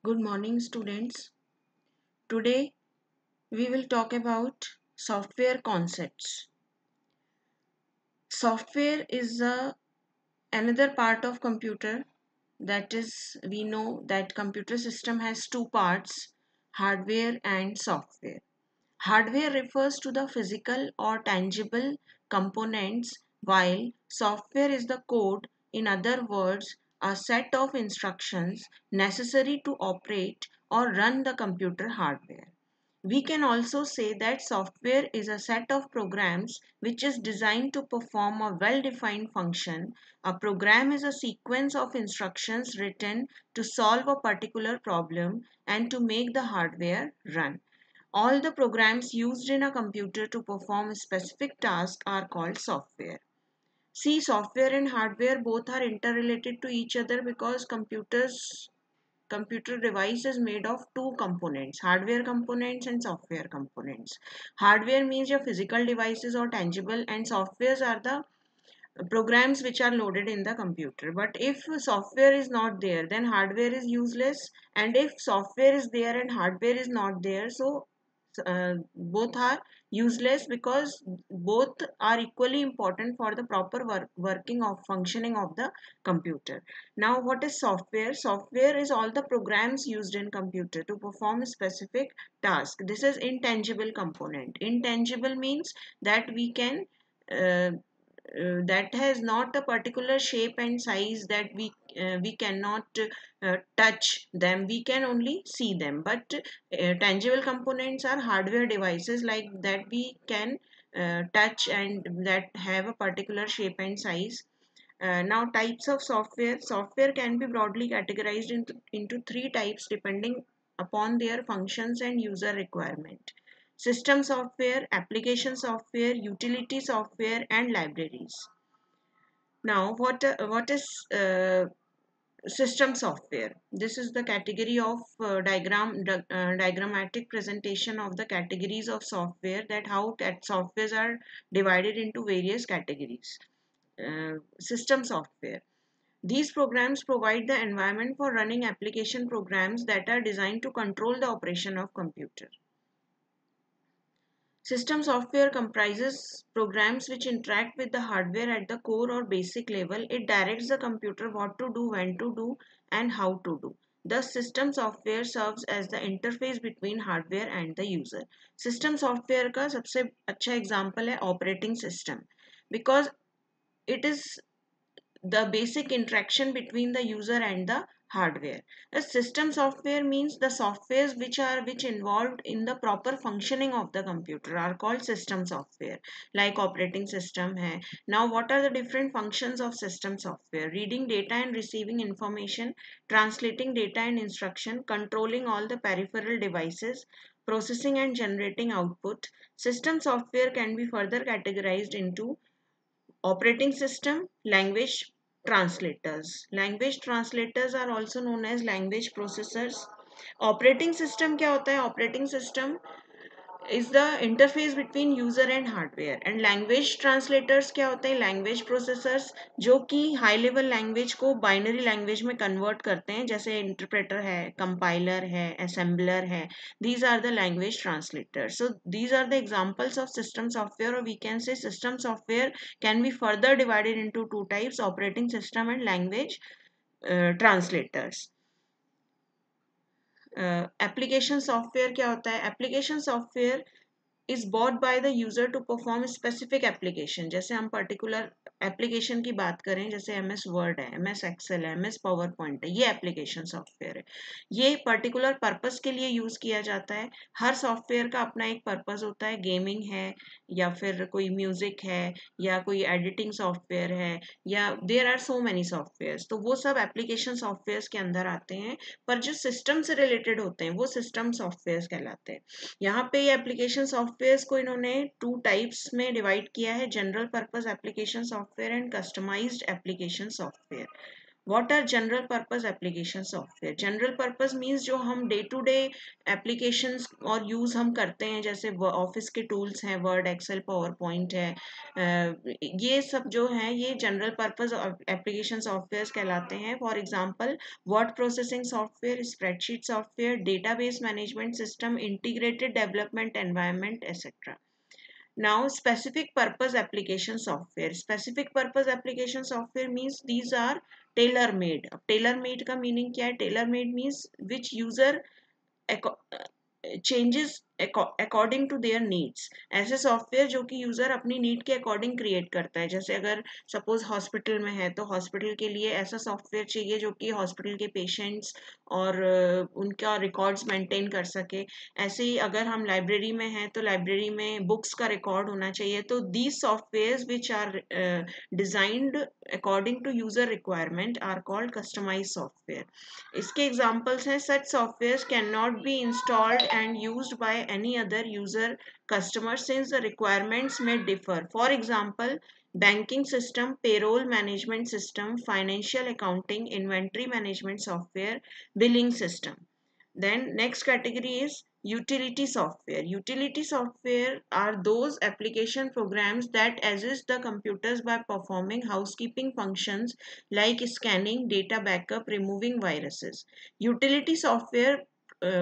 Good morning, students. Today we will talk about software concepts. Software is another part of computer. That is, we know that computer system has two parts, hardware and software. Hardware refers to the physical or tangible components, while software is the code, in other words, a set of instructions necessary to operate or run the computer hardware. We can also say that software is a set of programs which is designed to perform a well-defined function. A program is a sequence of instructions written to solve a particular problem and to make the hardware run. All the programs used in a computer to perform a specific task are called software. See, software and hardware both are interrelated to each other because computer device is made of two components, hardware components and software components. Hardware means your physical devices or tangible, and softwares are the programs which are loaded in the computer. But if software is not there, then hardware is useless, and if software is there and hardware is not there, so both are useless because both are equally important for the proper working of functioning of the computer. Now, what is software? Software is all the programs used in computer to perform a specific task. This is intangible component. Intangible means that we can that has not a particular shape and size, that we cannot touch them, we can only see them. But tangible components are hardware devices like that we can touch and that have a particular shape and size. Now, types of software. Software can be broadly categorized into three types depending upon their functions and user requirement: system software, application software, utility software, and libraries. Now, what is system software? This is the category of diagrammatic presentation of the categories of software, that how softwares are divided into various categories. System software. These programs provide the environment for running application programs that are designed to control the operation of computer. System software comprises programs which interact with the hardware at the core or basic level. It directs the computer what to do, when to do, and how to do. Thus, system software serves as the interface between hardware and the user. System software का सबसे अच्छा example है operating system, because it is the basic interaction between the user and the hardware. A system software means the softwares which involved in the proper functioning of the computer are called system software, like operating system hai. Now, what are the different functions of system software? Reading data and receiving information, translating data and instruction, controlling all the peripheral devices, processing and generating output. System software can be further categorized into operating system, language translators. Language translators are also known as language processors. Operating system क्या होता है? Operating system is the interface between user and hardware. And language translators क्या होते हैं? Language processors, जो कि high level language को binary language में convert करते हैं, जैसे interpreter है, compiler है, assembler है. These are the language translators. So these are the examples of system software, or we can say system software can be further divided into two types: operating system and language translators. Application software क्या होता है? Application software is bought by the user to perform specific application. जैसे हम particular application की बात करें, जैसे MS Word है, MS Excel है, MS PowerPoint है, ये application software है. ये particular purpose के लिए use किया जाता है. हर software का अपना एक purpose होता है. Gaming है, या फिर कोई music है, या कोई editing software है, या there are so many softwares. तो वो सब application softwares के अंदर आते हैं, पर जो system से related होते हैं वो system softwares कहलाते हैं. यहाँ पे ये application सॉफ्टवेयर को इन्होंने टू टाइप्स में डिवाइड किया है: general purpose application software and customised application software. What are general purpose application software? General purpose means जो हम डे टू डे एप्लीकेशंस और यूज़ हम करते हैं, जैसे ऑफिस के टूल्स हैं, वर्ड, एक्सेल, पावर पॉइंट है, ये सब जो हैं ये जनरल पर्पस एप्लीकेशन सॉफ्टवेयर कहलाते हैं. For example word processing software, spreadsheet software, database management system, integrated development environment etcetera. Now, specific purpose application software. Specific purpose application software means these are tailor made. Tailor made का meaning क्या है? Tailor made means which user changes according to their needs. ऐसे software जो कि user अपनी need के according create करता है. जैसे अगर सपोज हॉस्पिटल में है तो हॉस्पिटल के लिए ऐसा सॉफ्टवेयर चाहिए जो कि हॉस्पिटल के पेशेंट्स और उनका रिकॉर्ड्स मेंटेन कर सके. ऐसे ही अगर हम लाइब्रेरी में हैं तो लाइब्रेरी में बुक्स का रिकॉर्ड होना चाहिए. तो these software which are designed according to user requirement are called customise software. इसके एग्जांपल्स हैं, such softwares cannot be installed and used by any other user customer since the requirements may differ. For example, banking system, payroll management system, financial accounting, inventory management software, billing system. Then next category is utility software. Utility software are those application programs that assist the computers by performing housekeeping functions like scanning, data backup, removing viruses. Utility software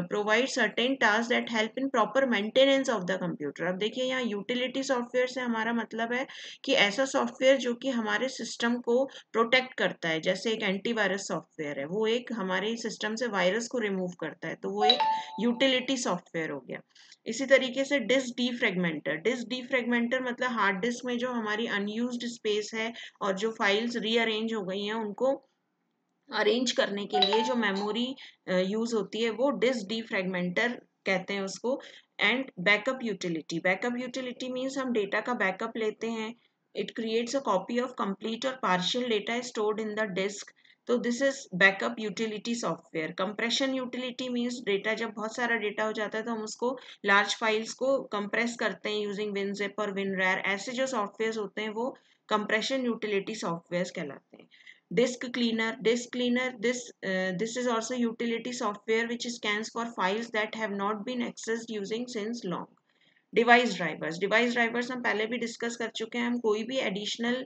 provide certain tasks that help in proper maintenance of the computer. अब देखिए यहाँ utility software से हमारा मतलब है कि ऐसा software जो कि हमारे सिस्टम को प्रोटेक्ट करता है. जैसे एक एंटीवायरस सॉफ्टवेयर है, वो एक हमारे सिस्टम से वायरस को रिमूव करता है, तो वो एक यूटिलिटी सॉफ्टवेयर हो गया. इसी तरीके से डिस्क डीफ्रेगमेंटर. डिस्क डीफ्रेगमेंटर मतलब हार्ड डिस्क में जो हमारी अनयूज्ड स्पेस है और जो फाइल्स रीअरेंज हो गई हैं उनको अरेंज करने के लिए जो मेमोरी यूज होती है वो डिस्क डीफ्रेगमेंटर कहते हैं उसको. And backup utility. Backup utility means हम डेटा का बैकअप लेते हैं. It creates a copy of complete और partial data stored in the disk. तो this is backup utility software. Compression utility means data, जब बहुत सारा डेटा हो जाता है तो हम उसको लार्ज फाइल्स को कंप्रेस करते हैं यूजिंग विनजिप और विनरैर. ऐसे जो सॉफ्टवेयर होते हैं वो कंप्रेशन यूटिलिटी सॉफ्टवेयर कहलाते हैं. Disk cleaner, this is also utility software which scans for files that have not been accessed using since long. Device drivers हम पहले भी डिस्कस कर चुके हैं. हम कोई भी एडिशनल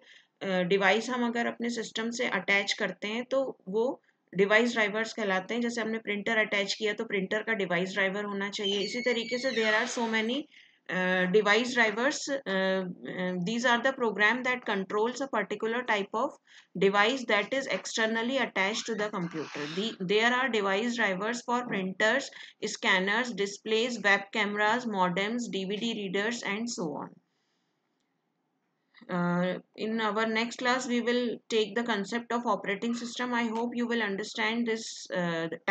डिवाइस हम अगर अपने सिस्टम से अटैच करते हैं तो वो डिवाइस ड्राइवर्स कहलाते हैं. जैसे हमने प्रिंटर अटैच किया तो प्रिंटर का डिवाइस ड्राइवर होना चाहिए. इसी तरीके से there are so many device drivers. These are the program that controls a particular type of device that is externally attached to the computer. There are device drivers for printers, scanners, displays, web cameras, modems, DVD readers, and so on. In our next class, we will take the concept of operating system. I hope you will understand this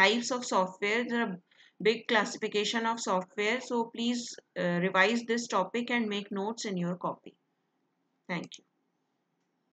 types of software. There are big classification of software. So please revise this topic and make notes in your copy. Thank you.